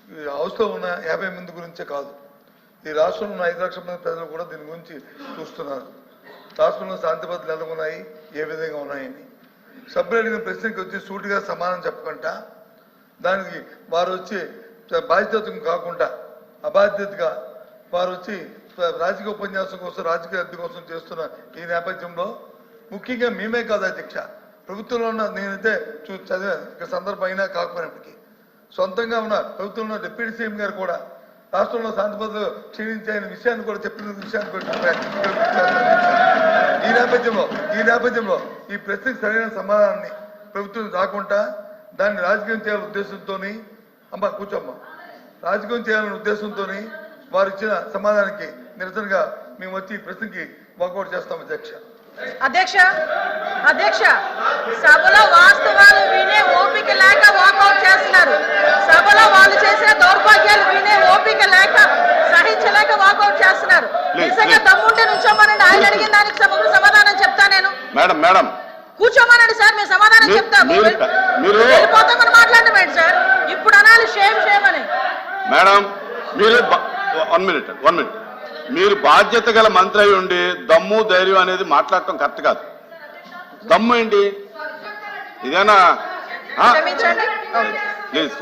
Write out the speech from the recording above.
హౌస్లో ఉన్న 50 మంది గురించే కాదు, ఈ రాష్ట్రంలో ఉన్న 5 లక్షల మంది ప్రజలు కూడా దీని గురించి చూస్తున్నారు. రాష్ట్రంలో శాంతి భద్రతలు ఎలా ఉన్నాయి, ఏ విధంగా ఉన్నాయని. సభ్యులు అడిగిన ప్రశ్నకి వచ్చి సూటిగా సమాధానం చెప్పకుండా దానికి వారు వచ్చి బాధ్యత కాకుండా అబాధ్యతగా వారు వచ్చి రాజకీయ ఉపన్యాసం కోసం, రాజకీయ అద్దె కోసం చేస్తున్న ఈ నేపథ్యంలో ముఖ్యంగా మేమే కాదు అధ్యక్ష, ప్రభుత్వంలో ఉన్న నేనైతే చదివా ఇక సందర్భం అయినా కాకపోయినప్పటికీ సొంతంగా ఉన్న ప్రభుత్వంలో డిప్యూటీ సీఎం గారు కూడా రాష్ట్రంలో శాంతి భద్రతలు క్షీణించాయనే విషయాన్ని కూడా చెప్పిన విషయాన్ని ఈ నేపథ్యంలో ఈ ప్రశ్నకు సరైన సమాధానాన్ని ప్రభుత్వం రాకుండా దాన్ని రాజకీయం చేయాలనే ఉద్దేశంతో అమ్మ కూర్చోమ్మ రాజకీయం చేయాలనే ఉద్దేశంతో వారు ఇచ్చిన సమాధానానికి నిరసనగా మేము వచ్చి ఈ ప్రశ్నకి వాకౌట్ చేస్తాం అధ్యక్ష సభలో వాస్తవాలు వినే ఓపిక లేక వాకౌట్ చేస్తున్నారు. సభలో వాళ్ళు చేసిన దౌర్భాగ్యాలు వినే ఓపిక లేక సహించలేక వాకౌట్ చేస్తున్నారు. నిజంగా దమ్ముంటే నుంచోమనండి, ఆయన అడిగిన దానికి సమగ్ర సమాధానం చెప్తా నేను. మేడం కూర్చోమనండి సార్, మేము సమాధానం చెప్తాము. వెళ్ళిపోతామని మాట్లాడటం ఏంటి సార్? ఇప్పుడు అనాలి షేమ్ అని. మేడం మీరు 1 మినిట్ మీరు బాధ్యత గల మంత్రి అయి ఉండి దమ్ము ధైర్యం అనేది మాట్లాడటం కరెక్ట్ కాదు. దమ్ము ఏంటి ఇదేనా? క్షమించండి ప్లీజ్